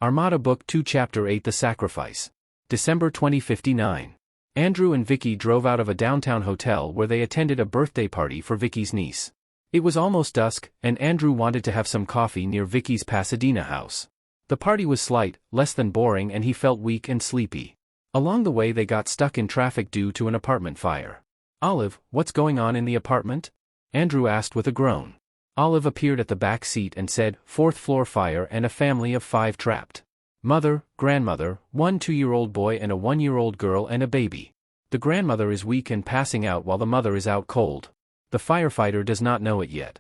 Armada Book 2 Chapter 8 The Sacrifice. December 2059. Andrew and Vicky drove out of a downtown hotel where they attended a birthday party for Vicky's niece. It was almost dusk, and Andrew wanted to have some coffee near Vicky's Pasadena house. The party was slight, less than boring, and he felt weak and sleepy. Along the way they got stuck in traffic due to an apartment fire. "Olive, what's going on in the apartment?" Andrew asked with a groan. Olive appeared at the back seat and said, "Fourth floor fire and a family of 5 trapped. Mother, grandmother, 1 2-year-old boy and a 1-year-old girl and a baby. The grandmother is weak and passing out while the mother is out cold. The firefighter does not know it yet."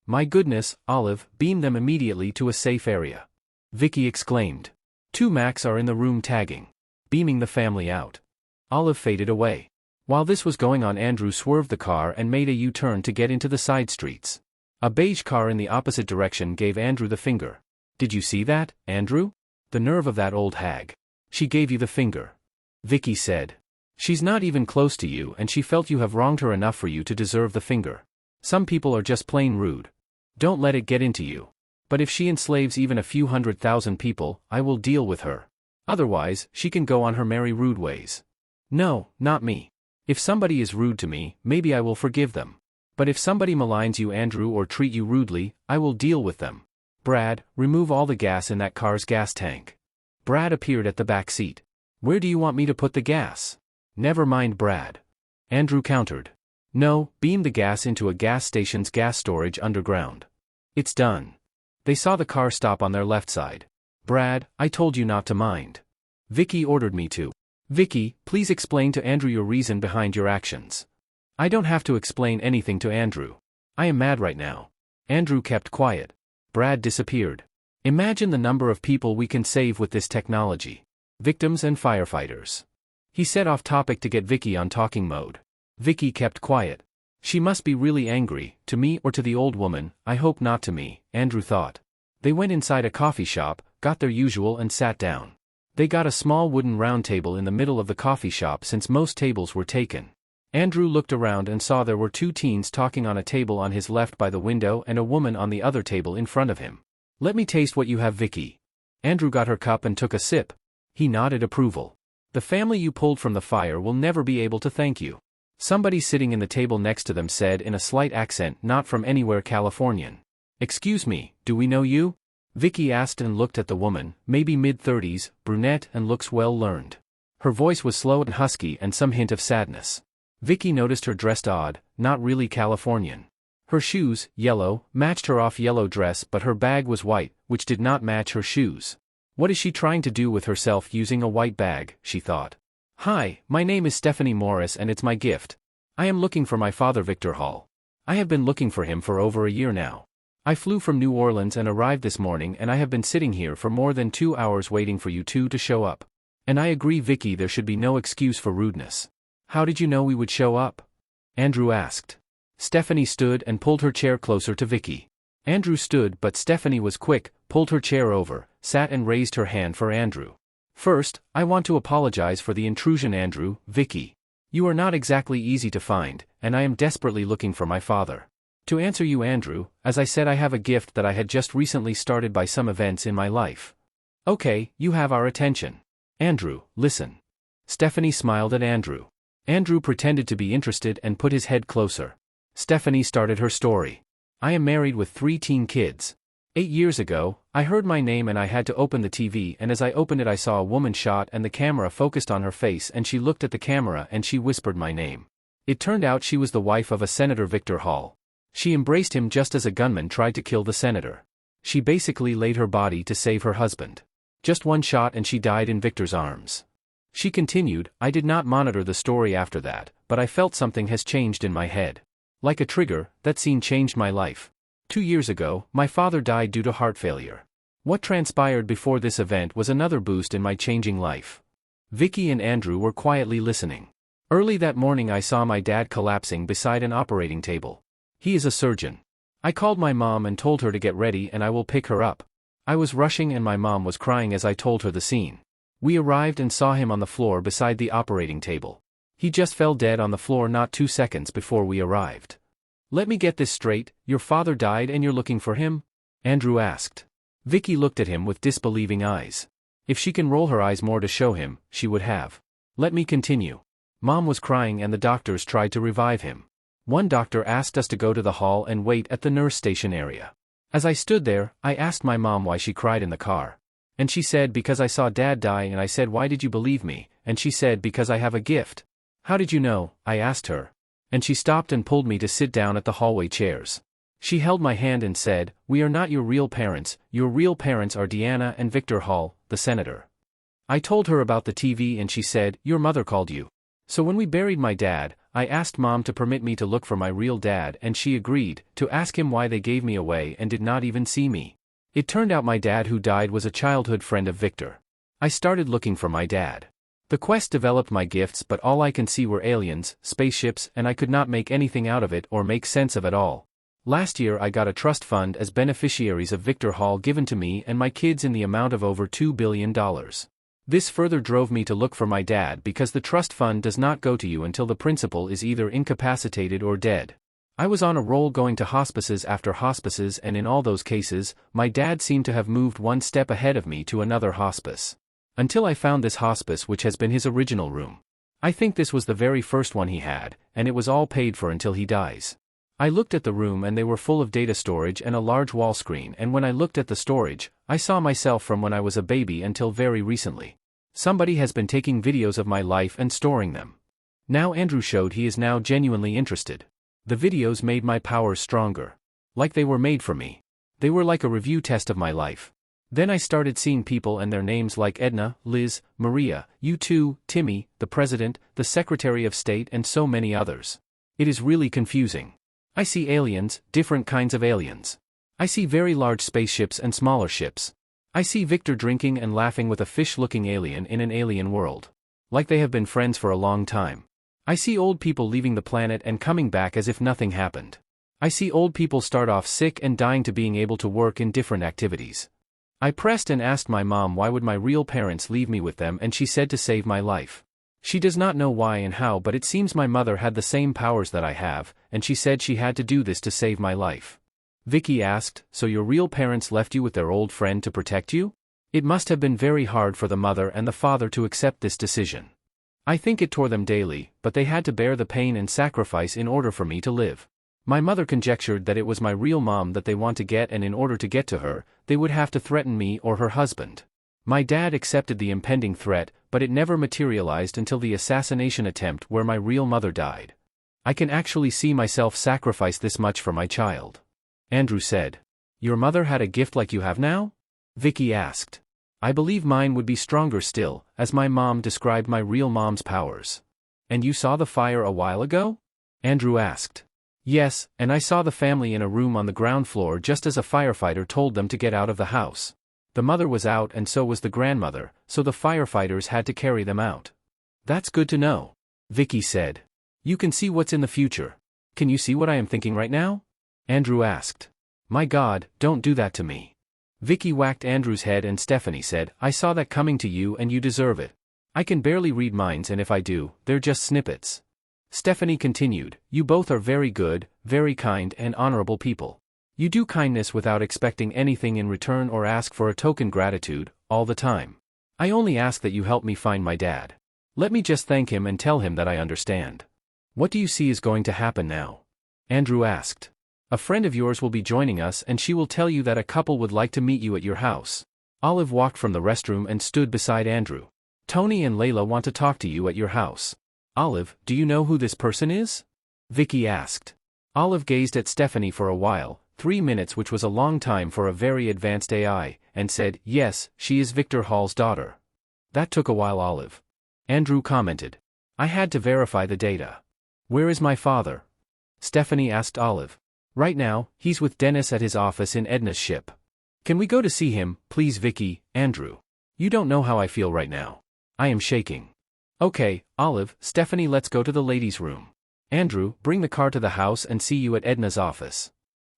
"My goodness, Olive, beam them immediately to a safe area," Vicky exclaimed. 2 Macs are in the room tagging. Beaming the family out. Olive faded away. While this was going on, Andrew swerved the car and made a U-turn to get into the side streets. A beige car in the opposite direction gave Andrew the finger. "Did you see that, Andrew? The nerve of that old hag. She gave you the finger," Vicky said. "She's not even close to you and she felt you have wronged her enough for you to deserve the finger. Some people are just plain rude. Don't let it get into you. But if she enslaves even a few 100,000 people, I will deal with her. Otherwise, she can go on her merry rude ways. No, not me. If somebody is rude to me, maybe I will forgive them. But if somebody maligns you, Andrew, or treat you rudely, I will deal with them. Brad, remove all the gas in that car's gas tank." Brad appeared at the back seat. "Where do you want me to put the gas?" "Never mind, Brad," Andrew countered. "No, beam the gas into a gas station's gas storage underground." "It's done." They saw the car stop on their left side. "Brad, I told you not to mind. Vicky ordered me to." "Vicky, please explain to Andrew your reason behind your actions." "I don't have to explain anything to Andrew. I am mad right now." Andrew kept quiet. Brad disappeared. "Imagine the number of people we can save with this technology. Victims and firefighters." He set off topic to get Vicky on talking mode. Vicky kept quiet. "She must be really angry, to me or to the old woman. I hope not to me," Andrew thought. They went inside a coffee shop, got their usual and sat down. They got a small wooden round table in the middle of the coffee shop since most tables were taken. Andrew looked around and saw there were 2 teens talking on a table on his left by the window and a woman on the other table in front of him. "Let me taste what you have, Vicky." Andrew got her cup and took a sip. He nodded approval. "The family you pulled from the fire will never be able to thank you." Somebody sitting in the table next to them said in a slight accent not from anywhere Californian. "Excuse me, do we know you?" Vicky asked and looked at the woman, maybe mid-30s, brunette and looks well learned. Her voice was slow and husky and some hint of sadness. Vicky noticed her dressed odd, not really Californian. Her shoes, yellow, matched her off-yellow dress, but her bag was white, which did not match her shoes. What is she trying to do with herself using a white bag, she thought. "Hi, my name is Stephanie Morris and it's my gift. I am looking for my father Victor Hall. I have been looking for him for over a year now. I flew from New Orleans and arrived this morning and I have been sitting here for more than 2 hours waiting for you two to show up. And I agree, Vicky, there should be no excuse for rudeness." "How did you know we would show up?" Andrew asked. Stephanie stood and pulled her chair closer to Vicky. Andrew stood, but Stephanie was quick, pulled her chair over, sat and raised her hand for Andrew. "First, I want to apologize for the intrusion, Andrew, Vicky. You are not exactly easy to find, and I am desperately looking for my father. To answer you, Andrew, as I said, I have a gift that I had just recently started by some events in my life." "Okay, you have our attention. Andrew, listen." Stephanie smiled at Andrew. Andrew pretended to be interested and put his head closer. Stephanie started her story. "I am married with 3 teen kids. 8 years ago, I heard my name and I had to open the TV, and as I opened it I saw a woman shot and the camera focused on her face and she looked at the camera and she whispered my name. It turned out she was the wife of a Senator Victor Hall. She embraced him just as a gunman tried to kill the senator. She basically laid her body to save her husband. Just 1 shot and she died in Victor's arms." She continued, "I did not monitor the story after that, but I felt something has changed in my head. Like a trigger, that scene changed my life. 2 years ago, my father died due to heart failure. What transpired before this event was another boost in my changing life." Vicky and Andrew were quietly listening. "Early that morning I saw my dad collapsing beside an operating table. He is a surgeon. I called my mom and told her to get ready and I will pick her up. I was rushing and my mom was crying as I told her the scene. We arrived and saw him on the floor beside the operating table. He just fell dead on the floor not 2 seconds before we arrived." "Let me get this straight, your father died and you're looking for him?" Andrew asked. Vicky looked at him with disbelieving eyes. If she can roll her eyes more to show him, she would have. Let me continue. Mom was crying and the doctors tried to revive him. One doctor asked us to go to the hall and wait at the nurse station area. As I stood there, I asked my mom why she cried in the car. And she said because I saw Dad die, and I said why did you believe me, and she said because I have a gift. How did you know? I asked her. And she stopped and pulled me to sit down at the hallway chairs. She held my hand and said, "We are not your real parents, your real parents are Deanna and Victor Hall, the senator." I told her about the TV and she said, "Your mother called you." So when we buried my dad, I asked Mom to permit me to look for my real dad and she agreed, to ask him why they gave me away and did not even see me. It turned out my dad who died was a childhood friend of Victor. I started looking for my dad. The quest developed my gifts, but all I can see were aliens, spaceships, and I could not make anything out of it or make sense of it all. Last year I got a trust fund as beneficiaries of Victor Hall given to me and my kids in the amount of over $2 billion. This further drove me to look for my dad because the trust fund does not go to you until the principal is either incapacitated or dead. I was on a roll going to hospices after hospices, and in all those cases, my dad seemed to have moved one step ahead of me to another hospice. Until I found this hospice, which has been his original room. I think this was the very first one he had, and it was all paid for until he dies. I looked at the room and they were full of data storage and a large wall screen, and when I looked at the storage, I saw myself from when I was a baby until very recently. Somebody has been taking videos of my life and storing them. Now Andrew showed he is now genuinely interested. The videos made my powers stronger. Like they were made for me. They were like a review test of my life. Then I started seeing people and their names like Edna, Liz, Maria, you too, Timmy, the President, the Secretary of State, and so many others. It is really confusing. I see aliens, different kinds of aliens. I see very large spaceships and smaller ships. I see Victor drinking and laughing with a fish-looking alien in an alien world. Like they have been friends for a long time. I see old people leaving the planet and coming back as if nothing happened. I see old people start off sick and dying to being able to work in different activities. I pressed and asked my mom why would my real parents leave me with them, and she said to save my life. She does not know why and how, but it seems my mother had the same powers that I have, and she said she had to do this to save my life. Vicky asked, "So your real parents left you with their old friend to protect you?" It must have been very hard for the mother and the father to accept this decision. I think it tore them daily, but they had to bear the pain and sacrifice in order for me to live. My mother conjectured that it was my real mom that they want to get, and in order to get to her, they would have to threaten me or her husband. My dad accepted the impending threat, but it never materialized until the assassination attempt where my real mother died. I can actually see myself sacrifice this much for my child. Andrew said. Your mother had a gift like you have now? Vicky asked. I believe mine would be stronger still, as my mom described my real mom's powers. And you saw the fire a while ago? Andrew asked. Yes, and I saw the family in a room on the ground floor just as a firefighter told them to get out of the house. The mother was out and so was the grandmother, so the firefighters had to carry them out. That's good to know. Vicky said. You can see what's in the future. Can you see what I am thinking right now? Andrew asked. My God, don't do that to me. Vicky whacked Andrew's head and Stephanie said, I saw that coming to you and you deserve it. I can barely read minds, and if I do, they're just snippets. Stephanie continued, you both are very good, very kind and honorable people. You do kindness without expecting anything in return or ask for a token gratitude, all the time. I only ask that you help me find my dad. Let me just thank him and tell him that I understand. What do you see is going to happen now? Andrew asked. A friend of yours will be joining us and she will tell you that a couple would like to meet you at your house. Olive walked from the restroom and stood beside Andrew. Tony and Layla want to talk to you at your house. Olive, do you know who this person is? Vicky asked. Olive gazed at Stephanie for a while, 3 minutes, which was a long time for a very advanced AI, and said, yes, she is Victor Hall's daughter. That took a while, Olive. Andrew commented. I had to verify the data. Where is my father? Stephanie asked Olive. Right now, he's with Dennis at his office in Edna's ship. Can we go to see him, please, Vicky? Andrew. You don't know how I feel right now. I am shaking. Okay, Olive, Stephanie, let's go to the ladies' room. Andrew, bring the car to the house and see you at Edna's office.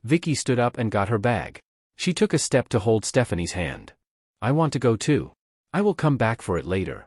Vicky stood up and got her bag. She took a step to hold Stephanie's hand. I want to go too. I will come back for it later.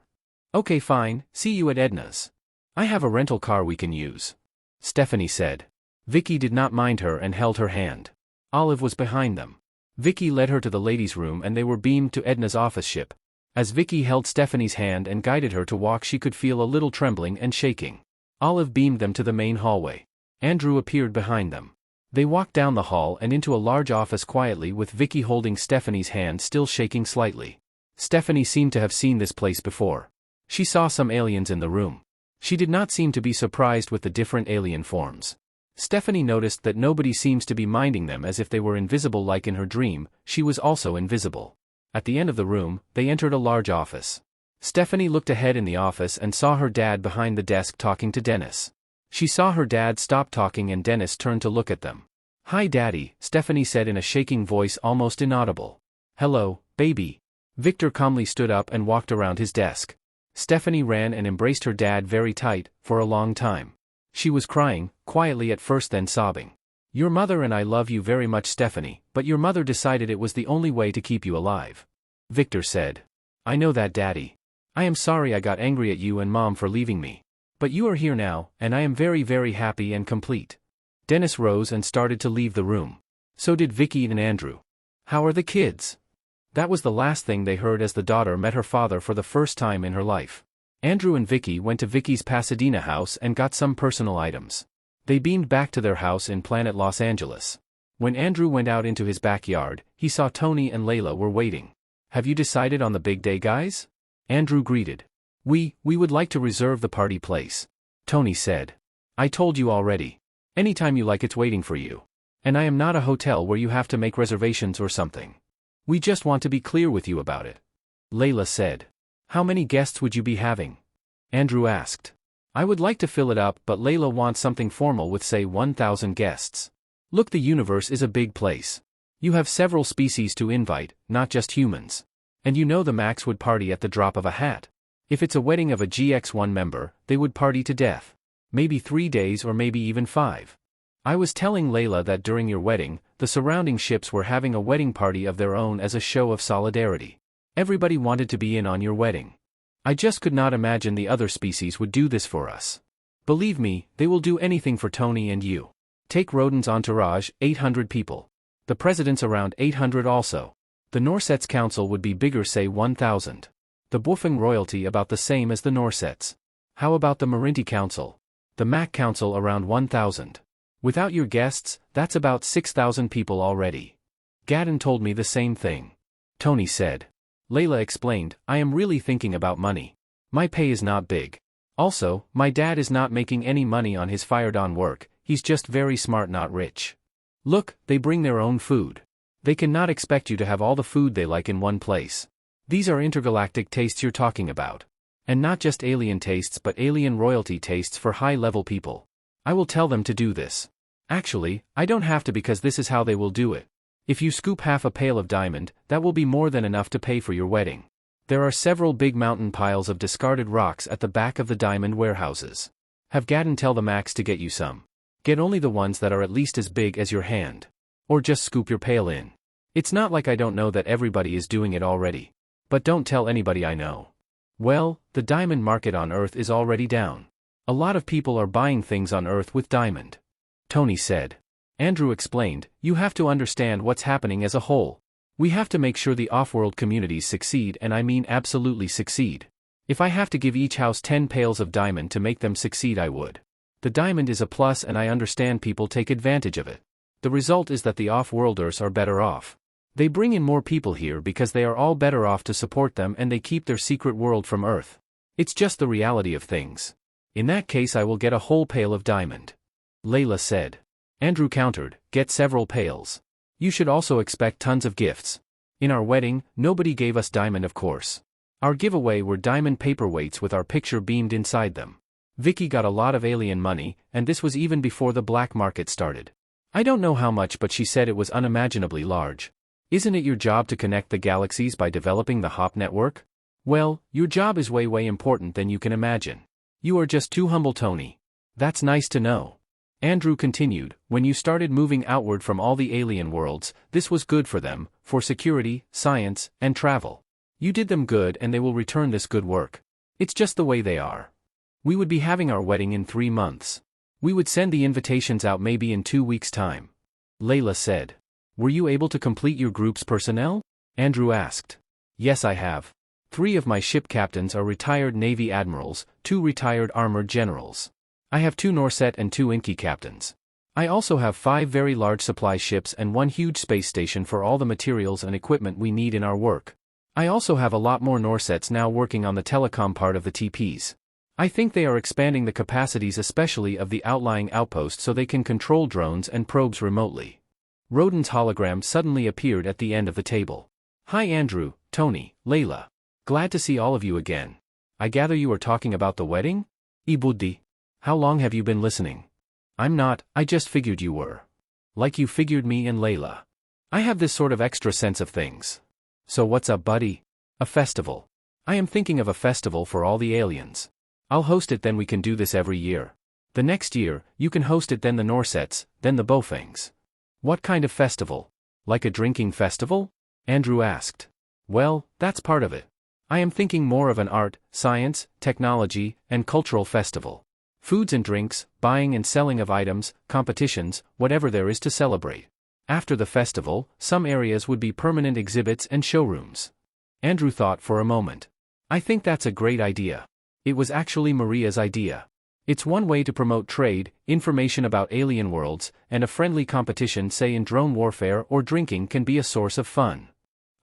Okay, fine, see you at Edna's. I have a rental car we can use. Stephanie said. Vicky did not mind her and held her hand. Olive was behind them. Vicky led her to the ladies' room and they were beamed to Edna's office ship. As Vicky held Stephanie's hand and guided her to walk, she could feel a little trembling and shaking. Olive beamed them to the main hallway. Andrew appeared behind them. They walked down the hall and into a large office quietly, with Vicky holding Stephanie's hand, still shaking slightly. Stephanie seemed to have seen this place before. She saw some aliens in the room. She did not seem to be surprised with the different alien forms. Stephanie noticed that nobody seems to be minding them, as if they were invisible like in her dream. She was also invisible. At the end of the room, they entered a large office. Stephanie looked ahead in the office and saw her dad behind the desk talking to Dennis. She saw her dad stop talking and Dennis turned to look at them. "Hi Daddy," Stephanie said in a shaking voice, almost inaudible. "Hello, baby." Victor calmly stood up and walked around his desk. Stephanie ran and embraced her dad very tight, for a long time. She was crying, quietly at first, then sobbing. "Your mother and I love you very much, Stephanie, but your mother decided it was the only way to keep you alive," Victor said. "I know that, Daddy. I am sorry I got angry at you and Mom for leaving me. But you are here now, and I am very, very happy and complete." Dennis rose and started to leave the room. So did Vicky and Andrew. "How are the kids?" That was the last thing they heard as the daughter met her father for the first time in her life. Andrew and Vicky went to Vicky's Pasadena house and got some personal items. They beamed back to their house in Planet Los Angeles. When Andrew went out into his backyard, he saw Tony and Layla were waiting. "Have you decided on the big day, guys?" Andrew greeted. We would like to reserve the party place," Tony said. "I told you already. Anytime you like, it's waiting for you. And I am not a hotel where you have to make reservations or something. We just want to be clear with you about it," Layla said. "How many guests would you be having?" Andrew asked. "I would like to fill it up, but Layla wants something formal with, say, 1,000 guests. Look, the universe is a big place. You have several species to invite, not just humans. And you know the Max would party at the drop of a hat. If it's a wedding of a GX1 member, they would party to death. Maybe 3 days or maybe even 5. I was telling Layla that during your wedding, the surrounding ships were having a wedding party of their own as a show of solidarity. Everybody wanted to be in on your wedding. I just could not imagine the other species would do this for us. Believe me, they will do anything for Tony and you. Take Rodin's entourage, 800 people. The president's around 800 also. The Norsets Council would be bigger, say 1,000. The Bwfang royalty about the same as the Norsets. How about the Marinti Council? The Mac Council around 1,000. Without your guests, that's about 6,000 people already. Gadden told me the same thing," Tony said. Layla explained, "I am really thinking about money. My pay is not big. Also, my dad is not making any money on his fired-on work, he's just very smart, not rich. Look, they bring their own food. They cannot expect you to have all the food they like in one place. These are intergalactic tastes you're talking about. And not just alien tastes, but alien royalty tastes for high-level people. I will tell them to do this. Actually, I don't have to, because this is how they will do it. If you scoop half a pail of diamond, that will be more than enough to pay for your wedding. There are several big mountain piles of discarded rocks at the back of the diamond warehouses. Have Gadden tell the Max to get you some. Get only the ones that are at least as big as your hand. Or just scoop your pail in. It's not like I don't know that everybody is doing it already. But don't tell anybody I know." Well, the diamond market on Earth is already down. A lot of people are buying things on Earth with diamond, Tony said. Andrew explained, "You have to understand what's happening as a whole. We have to make sure the off-world communities succeed, and I mean absolutely succeed. If I have to give each house 10 pails of diamond to make them succeed, I would. The diamond is a plus, and I understand people take advantage of it. The result is that the off-worlders are better off. They bring in more people here because they are all better off to support them, and they keep their secret world from Earth. It's just the reality of things. In that case, I will get a whole pail of diamond," Layla said. Andrew countered, "Get several pails. You should also expect tons of gifts. In our wedding, nobody gave us diamond, of course. Our giveaway were diamond paperweights with our picture beamed inside them. Vicky got a lot of alien money, and this was even before the black market started. I don't know how much, but she said it was unimaginably large. Isn't it your job to connect the galaxies by developing the HOP network? Well, your job is way, way important than you can imagine. You are just too humble, Tony. That's nice to know." Andrew continued, "When you started moving outward from all the alien worlds, this was good for them, for security, science, and travel. You did them good, and they will return this good work. It's just the way they are. We would be having our wedding in 3 months. We would send the invitations out maybe in 2 weeks' time," Layla said. Were you able to complete your group's personnel? Andrew asked. Yes, I have. 3 of my ship captains are retired Navy admirals, 2 retired armored generals. I have 2 Norset and 2 Inky captains. I also have 5 very large supply ships and 1 huge space station for all the materials and equipment we need in our work. I also have a lot more Norsets now working on the telecom part of the TPs. I think they are expanding the capacities especially of the outlying outpost so they can control drones and probes remotely. Roden's hologram suddenly appeared at the end of the table. Hi Andrew, Tony, Layla. Glad to see all of you again. I gather you are talking about the wedding? Ibudi. How long have you been listening? I'm not, I just figured you were. Like you figured me and Layla. I have this sort of extra sense of things. So what's up, buddy? A festival. I am thinking of a festival for all the aliens. I'll host it, then we can do this every year. The next year, you can host it, then the Norsets, then the Bofangs. What kind of festival? Like a drinking festival? Andrew asked. Well, that's part of it. I am thinking more of an art, science, technology, and cultural festival. Foods and drinks, buying and selling of items, competitions, whatever there is to celebrate. After the festival, some areas would be permanent exhibits and showrooms. Andrew thought for a moment. I think that's a great idea. It was actually Maria's idea. It's one way to promote trade, information about alien worlds, and a friendly competition, say in drone warfare or drinking, can be a source of fun.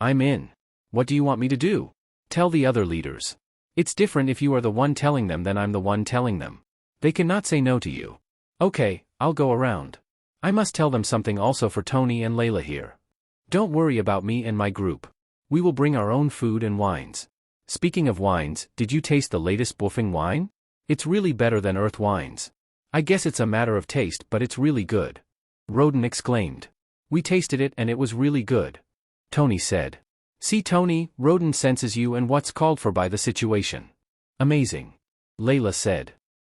I'm in. What do you want me to do? Tell the other leaders. It's different if you are the one telling them than I'm the one telling them. They cannot say no to you. Okay, I'll go around. I must tell them something also for Tony and Layla here. Don't worry about me and my group. We will bring our own food and wines. Speaking of wines, did you taste the latest Bofang wine? It's really better than Earth wines. I guess it's a matter of taste, but it's really good. Roden exclaimed. We tasted it and it was really good. Tony said. See Tony, Roden senses you and what's called for by the situation. Amazing. Layla said.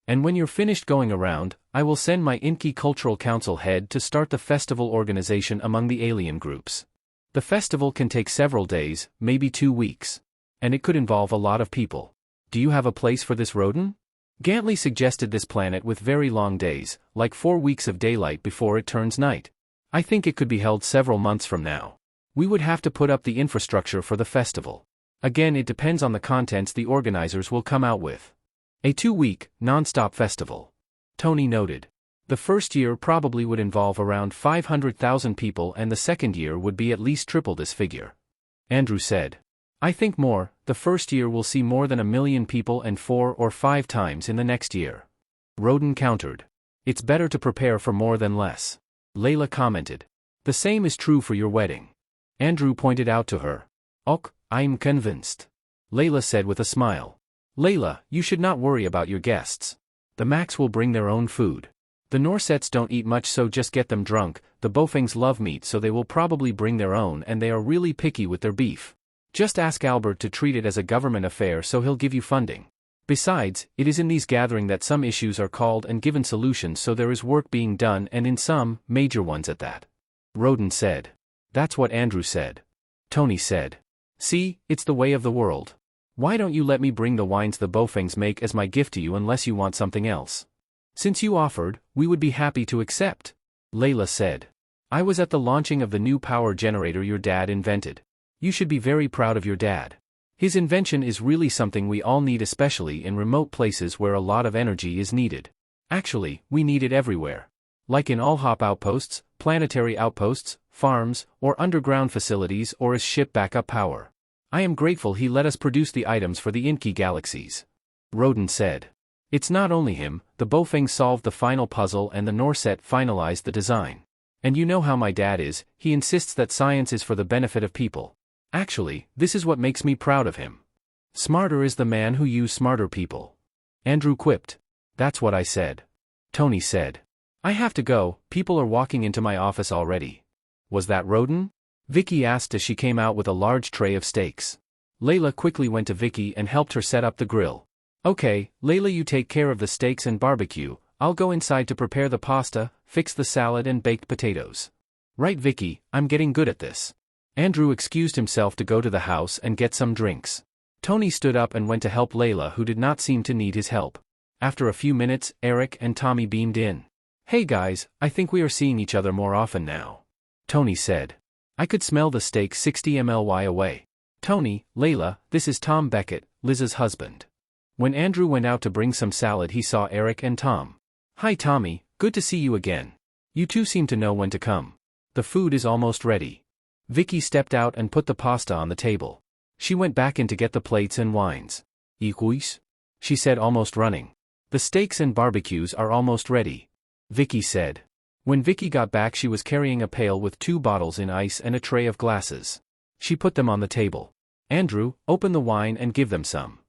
And when you're finished going around, I will send my Inky Cultural Council head to start the festival organization among the alien groups. The festival can take several days, maybe 2 weeks. And it could involve a lot of people. Do you have a place for this, Roden? Gantley suggested this planet with very long days, like 4 weeks of daylight before it turns night. I think it could be held several months from now. We would have to put up the infrastructure for the festival. Again, it depends on the contents the organizers will come out with. A 2-week, non-stop festival. Tony noted. The first year probably would involve around 500,000 people and the second year would be at least triple this figure. Andrew said. I think more, the first year will see more than 1 million people and 4 or 5 times in the next year. Roden countered. It's better to prepare for more than less. Layla commented. The same is true for your wedding. Andrew pointed out to her. Ok, I'm convinced. Layla said with a smile. Layla, you should not worry about your guests. The Macs will bring their own food. The Norsets don't eat much, so just get them drunk. The Bofangs love meat, so they will probably bring their own, and they are really picky with their beef. Just ask Albert to treat it as a government affair so he'll give you funding. Besides, it is in these gatherings that some issues are called and given solutions, so there is work being done, and in some, major ones at that. Roden said. That's what Andrew said. Tony said. See, it's the way of the world. Why don't you let me bring the wines the Bofangs make as my gift to you unless you want something else? Since you offered, we would be happy to accept. Layla said. I was at the launching of the new power generator your dad invented. You should be very proud of your dad. His invention is really something we all need, especially in remote places where a lot of energy is needed. Actually, we need it everywhere. Like in all hop outposts, planetary outposts, farms, or underground facilities, or as ship backup power. I am grateful he let us produce the items for the Inky galaxies. Roden said. It's not only him, the Bofang solved the final puzzle and the Norset finalized the design. And you know how my dad is, he insists that science is for the benefit of people. Actually, this is what makes me proud of him. Smarter is the man who uses smarter people. Andrew quipped. That's what I said. Tony said. I have to go, people are walking into my office already. Was that Roden? Vicky asked as she came out with a large tray of steaks. Layla quickly went to Vicky and helped her set up the grill. Okay, Layla, you take care of the steaks and barbecue, I'll go inside to prepare the pasta, fix the salad and baked potatoes. Right, Vicky, I'm getting good at this. Andrew excused himself to go to the house and get some drinks. Tony stood up and went to help Layla, who did not seem to need his help. After a few minutes, Eric and Tommy beamed in. Hey guys, I think we are seeing each other more often now. Tony said. I could smell the steak 60 miles away. Tony, Layla, this is Tom Beckett, Liz's husband. When Andrew went out to bring some salad he saw Eric and Tom. Hi Tommy, good to see you again. You two seem to know when to come. The food is almost ready. Vicky stepped out and put the pasta on the table. She went back in to get the plates and wines. Iguis? She said, almost running. The steaks and barbecues are almost ready. Vicky said. When Vicky got back she was carrying a pail with 2 bottles in ice and a tray of glasses. She put them on the table. Andrew, open the wine and give them some.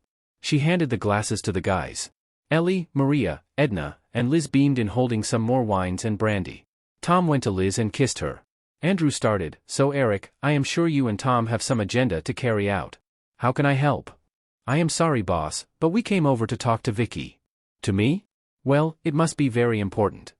She handed the glasses to the guys. Ellie, Maria, Edna, and Liz beamed in holding some more wines and brandy. Tom went to Liz and kissed her. Andrew started, so Eric, I am sure you and Tom have some agenda to carry out. How can I help? I am sorry boss, but we came over to talk to Vicky. To me? Well, it must be very important.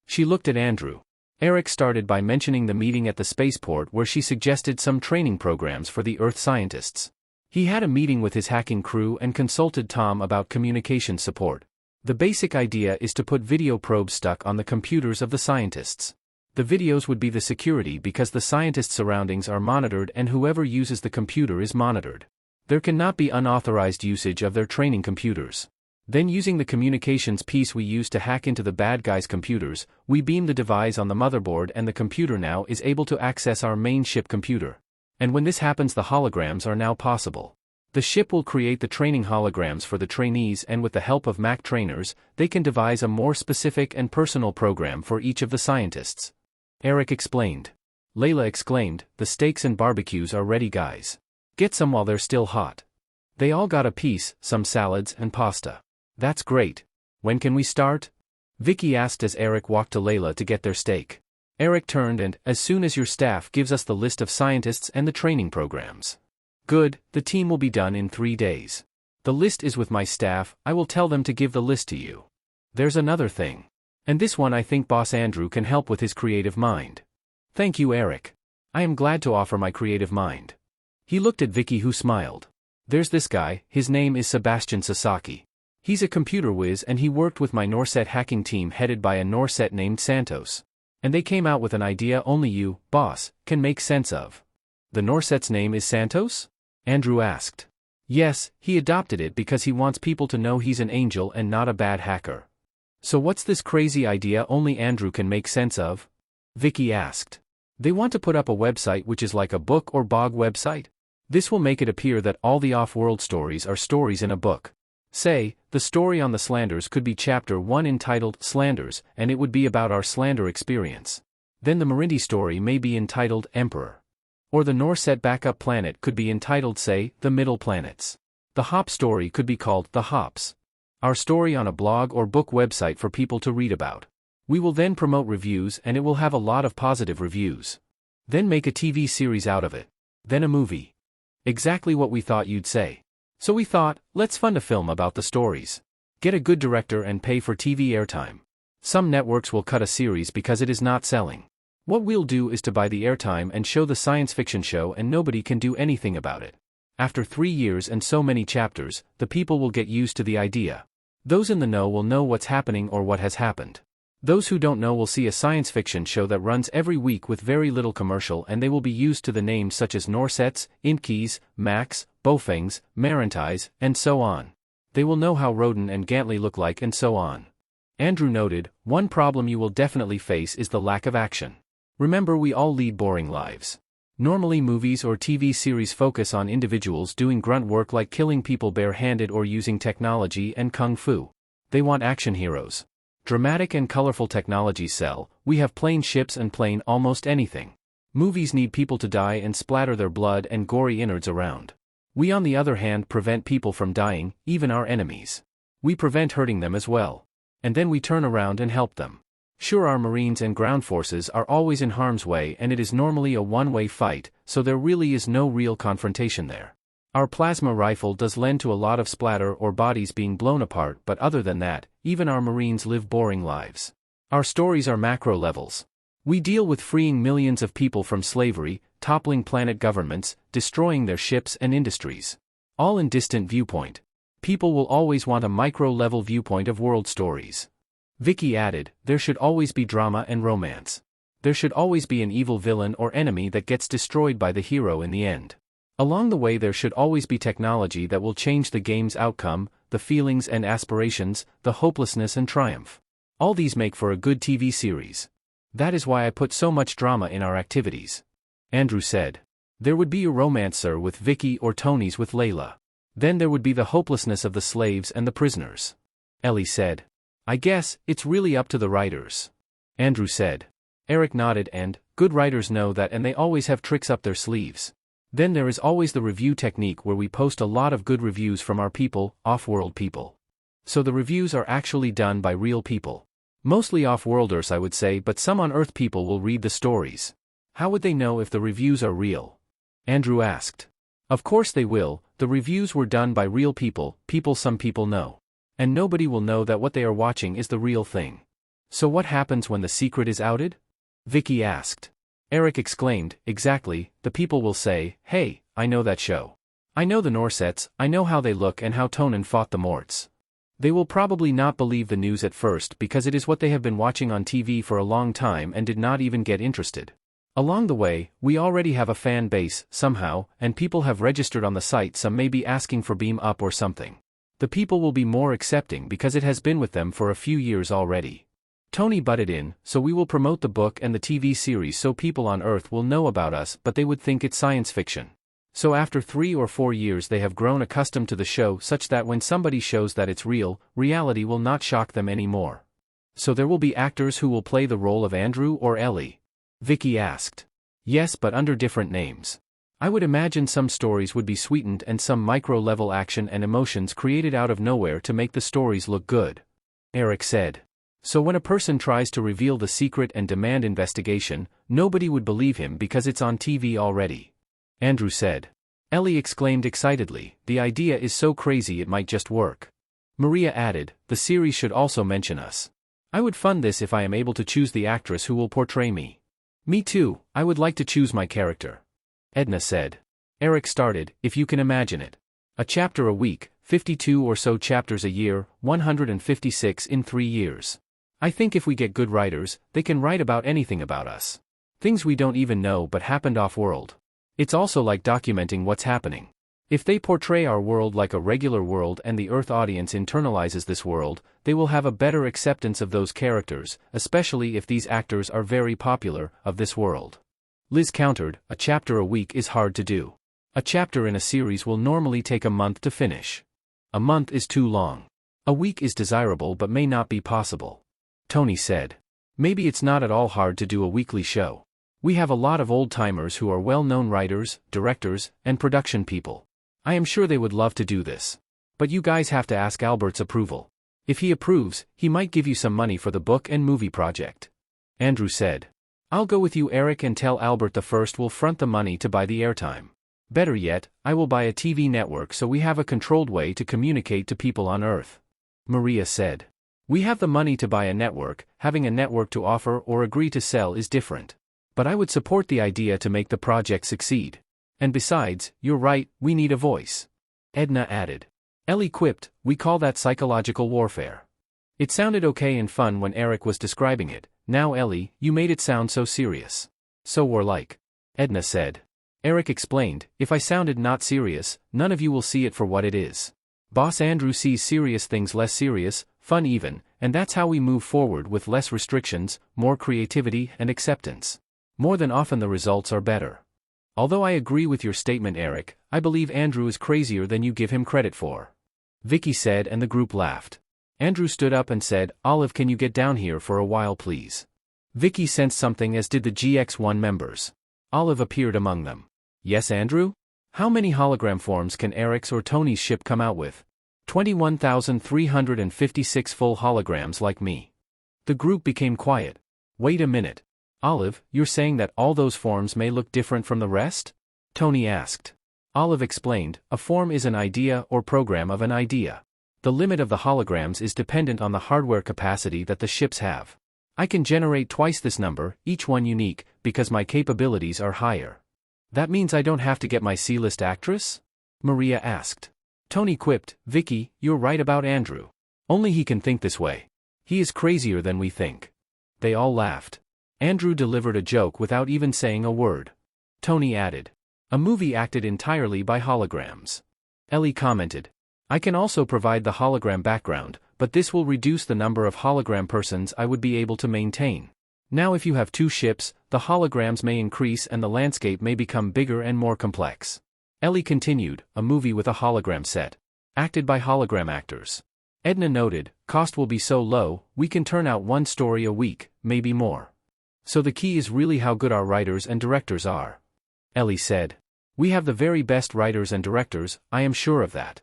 She looked at Andrew. Eric started by mentioning the meeting at the spaceport where she suggested some training programs for the Earth scientists. He had a meeting with his hacking crew and consulted Tom about communication support. The basic idea is to put video probes stuck on the computers of the scientists. The videos would be the security because the scientists' surroundings are monitored and whoever uses the computer is monitored. There cannot be unauthorized usage of their training computers. Then using the communications piece we use to hack into the bad guys' computers, we beam the device on the motherboard and the computer now is able to access our main ship computer. And when this happens the holograms are now possible. The ship will create the training holograms for the trainees and with the help of Mac trainers, they can devise a more specific and personal program for each of the scientists. Eric explained. Layla exclaimed, the steaks and barbecues are ready guys. Get some while they're still hot. They all got a piece, some salads and pasta. That's great. When can we start? Vicky asked as Eric walked to Layla to get their steak. Eric turned and, as soon as your staff gives us the list of scientists and the training programs. Good, the team will be done in 3 days. The list is with my staff, I will tell them to give the list to you. There's another thing. And this one I think Boss Andrew can help with his creative mind. Thank you Eric. I am glad to offer my creative mind. He looked at Vicky who smiled. There's this guy, his name is Sebastian Sasaki. He's a computer whiz and he worked with my Norset hacking team headed by a Norset named Santos. And they came out with an idea only you, boss, can make sense of. The Norset's name is Santos? Andrew asked. Yes, he adopted it because he wants people to know he's an angel and not a bad hacker. So what's this crazy idea only Andrew can make sense of? Vicky asked. They want to put up a website which is like a book or blog website. This will make it appear that all the off-world stories are stories in a book. Say, the story on the Slanders could be chapter 1 entitled Slanders, and it would be about our Slander experience. Then the Marindi story may be entitled Emperor. Or the Norset backup planet could be entitled, say, The Middle Planets. The Hop story could be called The Hops. Our story on a blog or book website for people to read about. We will then promote reviews and it will have a lot of positive reviews. Then make a TV series out of it. Then a movie. Exactly what we thought you'd say. So we thought, let's fund a film about the stories. Get a good director and pay for TV airtime. Some networks will cut a series because it is not selling. What we'll do is to buy the airtime and show the science fiction show and nobody can do anything about it. After 3 years and so many chapters, the people will get used to the idea. Those in the know will know what's happening or what has happened. Those who don't know will see a science fiction show that runs every week with very little commercial and they will be used to the names such as Norsets, Imkeys, Max, Bofengs, Marantais, and so on. They will know how Roden and Gantley look like and so on. Andrew noted, one problem you will definitely face is the lack of action. Remember we all lead boring lives. Normally movies or TV series focus on individuals doing grunt work like killing people barehanded or using technology and kung fu. They want action heroes. Dramatic and colorful technologies sell, we have plain ships and plain almost anything. Movies need people to die and splatter their blood and gory innards around. We on the other hand prevent people from dying, even our enemies. We prevent hurting them as well. And then we turn around and help them. Sure our Marines and ground forces are always in harm's way and it is normally a one-way fight, so there really is no real confrontation there. Our plasma rifle does lend to a lot of splatter or bodies being blown apart, but other than that, even our Marines live boring lives. Our stories are macro levels. We deal with freeing millions of people from slavery, toppling planet governments, destroying their ships and industries. All in distant viewpoint. People will always want a micro-level viewpoint of world stories. Vicky added, there should always be drama and romance. There should always be an evil villain or enemy that gets destroyed by the hero in the end. Along the way there should always be technology that will change the game's outcome, the feelings and aspirations, the hopelessness and triumph. All these make for a good TV series. That is why I put so much drama in our activities. Andrew said. There would be a romancer with Vicky or Tony's with Layla. Then there would be the hopelessness of the slaves and the prisoners. Ellie said. I guess, it's really up to the writers. Andrew said. Eric nodded and, good writers know that and they always have tricks up their sleeves. Then there is always the review technique where we post a lot of good reviews from our people, off-world people. So the reviews are actually done by real people. Mostly off-worlders I would say, but some on-Earth people will read the stories. How would they know if the reviews are real? Andrew asked. Of course they will, the reviews were done by real people some people know. And nobody will know that what they are watching is the real thing. So what happens when the secret is outed? Vicky asked. Eric exclaimed, exactly, the people will say, hey, I know that show. I know the Norsets, I know how they look and how Tonen fought the Morts. They will probably not believe the news at first because it is what they have been watching on TV for a long time and did not even get interested. Along the way, we already have a fan base, somehow, and people have registered on the site, some may be asking for Beam Up or something. The people will be more accepting because it has been with them for a few years already. Tony butted in, so we will promote the book and the TV series so people on Earth will know about us but they would think it's science fiction. So after 3 or 4 years they have grown accustomed to the show such that when somebody shows that it's real, reality will not shock them anymore. So there will be actors who will play the role of Andrew or Ellie? Vicky asked. Yes, but under different names. I would imagine some stories would be sweetened and some micro-level action and emotions created out of nowhere to make the stories look good. Eric said. So when a person tries to reveal the secret and demand investigation, nobody would believe him because it's on TV already. Andrew said. Ellie exclaimed excitedly, the idea is so crazy it might just work. Maria added, the series should also mention us. I would fund this if I am able to choose the actress who will portray me. Me too, I would like to choose my character. Edna said. Eric started, if you can imagine it. A chapter a week, 52 or so chapters a year, 156 in 3 years. I think if we get good writers, they can write about anything about us. Things we don't even know but happened off-world. It's also like documenting what's happening. If they portray our world like a regular world and the Earth audience internalizes this world, they will have a better acceptance of those characters, especially if these actors are very popular, of this world. Liz countered, a chapter a week is hard to do. A chapter in a series will normally take a month to finish. A month is too long. A week is desirable but may not be possible. Tony said. Maybe it's not at all hard to do a weekly show. We have a lot of old-timers who are well-known writers, directors, and production people. I am sure they would love to do this. But you guys have to ask Albert's approval. If he approves, he might give you some money for the book and movie project. Andrew said. I'll go with you, Eric, and tell Albert the first will front the money to buy the airtime. Better yet, I will buy a TV network so we have a controlled way to communicate to people on Earth. Maria said. We have the money to buy a network, having a network to offer or agree to sell is different. But I would support the idea to make the project succeed. And besides, you're right, we need a voice. Edna added. Ellie quipped, we call that psychological warfare. It sounded okay and fun when Eric was describing it, now Ellie, you made it sound so serious. So warlike. Edna said. Eric explained, if I sounded not serious, none of you will see it for what it is. Boss Andrew sees serious things less serious, fun even, and that's how we move forward with less restrictions, more creativity and acceptance. More than often the results are better. Although I agree with your statement, Eric, I believe Andrew is crazier than you give him credit for. Vicky said, and the group laughed. Andrew stood up and said, Olive, can you get down here for a while please? Vicky sensed something, as did the GX1 members. Olive appeared among them. Yes, Andrew? How many hologram forms can Eric's or Tony's ship come out with? 21,356 full holograms like me. The group became quiet. Wait a minute. Olive, you're saying that all those forms may look different from the rest? Tony asked. Olive explained, a form is an idea or program of an idea. The limit of the holograms is dependent on the hardware capacity that the ships have. I can generate twice this number, each one unique, because my capabilities are higher. That means I don't have to get my C-list actress? Maria asked. Tony quipped, Vicky, you're right about Andrew. Only he can think this way. He is crazier than we think. They all laughed. Andrew delivered a joke without even saying a word. Tony added. A movie acted entirely by holograms. Ellie commented. I can also provide the hologram background, but this will reduce the number of hologram persons I would be able to maintain. Now if you have 2 ships, the holograms may increase and the landscape may become bigger and more complex. Ellie continued, a movie with a hologram set. Acted by hologram actors. Edna noted, cost will be so low, we can turn out 1 story a week, maybe more. So the key is really how good our writers and directors are. Ellie said. We have the very best writers and directors, I am sure of that.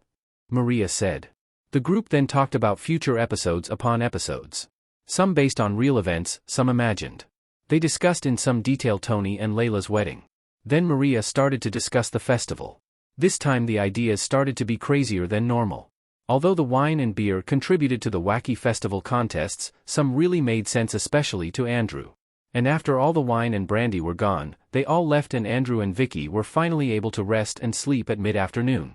Maria said. The group then talked about future episodes upon episodes. Some based on real events, some imagined. They discussed in some detail Tony and Layla's wedding. Then Maria started to discuss the festival. This time the ideas started to be crazier than normal. Although the wine and beer contributed to the wacky festival contests, some really made sense, especially to Andrew. And after all the wine and brandy were gone, they all left and Andrew and Vicky were finally able to rest and sleep at mid-afternoon.